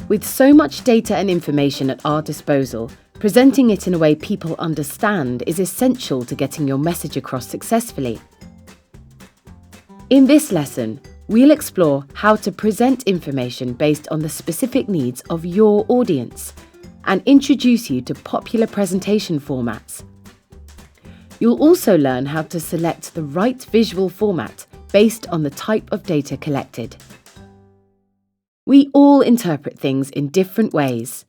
With so much data and information at our disposal, presenting it in a way people understand is essential to getting your message across successfully. In this lesson, we'll explore how to present information based on the specific needs of your audience and introduce you to popular presentation formats. You'll also learn how to select the right visual format based on the type of data collected. We all interpret things in different ways.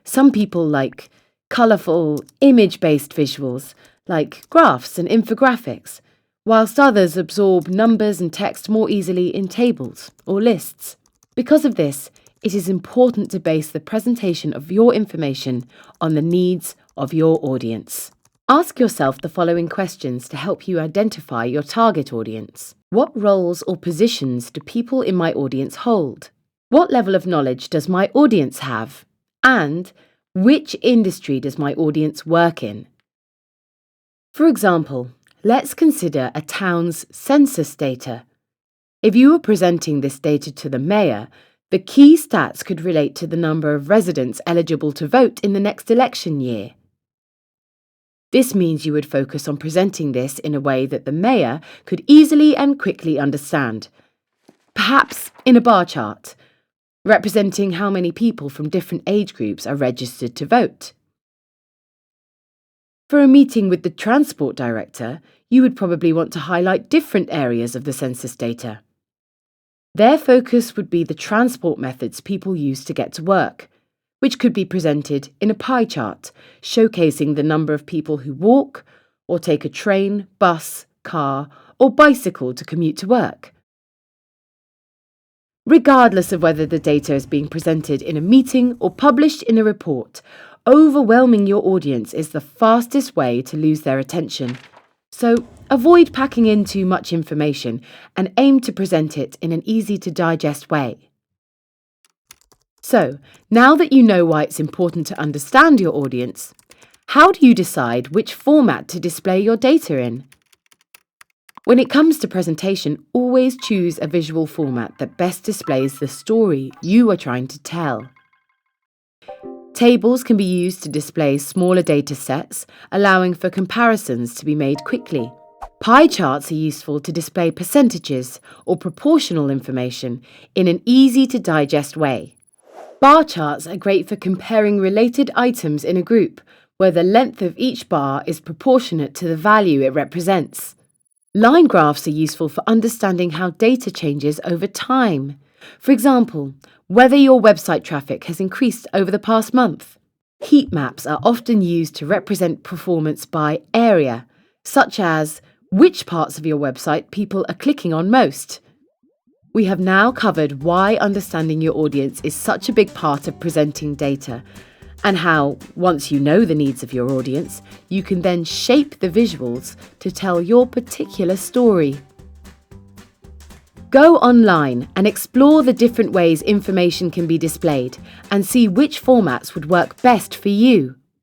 Some people like colourful, image-based visuals, like graphs and infographics, whilst others absorb numbers and text more easily in tables or lists. Because of this, it is important to base the presentation of your information on the needs of your audience. Ask yourself the following questions to help you identify your target audience. What roles or positions do people in my audience hold? What level of knowledge does my audience have? And which industry does my audience work in? For example, let's consider a town's census data. If you were presenting this data to the mayor, the key stats could relate to the number of residents eligible to vote in the next election year. This means you would focus on presenting this in a way that the mayor could easily and quickly understand, perhaps in a bar chart, representing how many people from different age groups are registered to vote. For a meeting with the transport director, you would probably want to highlight different areas of the census data. Their focus would be the transport methods people use to get to work, which could be presented in a pie chart, showcasing the number of people who walk or take a train, bus, car, or bicycle to commute to work. Regardless of whether the data is being presented in a meeting or published in a report, overwhelming your audience is the fastest way to lose their attention. So avoid packing in too much information and aim to present it in an easy-to-digest way. So, now that you know why it's important to understand your audience, how do you decide which format to display your data in? When it comes to presentation, always choose a visual format that best displays the story you are trying to tell. Tables can be used to display smaller data sets, allowing for comparisons to be made quickly. Pie charts are useful to display percentages or proportional information in an easy-to-digest way. Bar charts are great for comparing related items in a group, where the length of each bar is proportionate to the value it represents. Line graphs are useful for understanding how data changes over time. For example, whether your website traffic has increased over the past month. Heat maps are often used to represent performance by area, such as which parts of your website people are clicking on most. We have now covered why understanding your audience is such a big part of presenting data, and how, once you know the needs of your audience, you can then shape the visuals to tell your particular story. Go online and explore the different ways information can be displayed and see which formats would work best for you.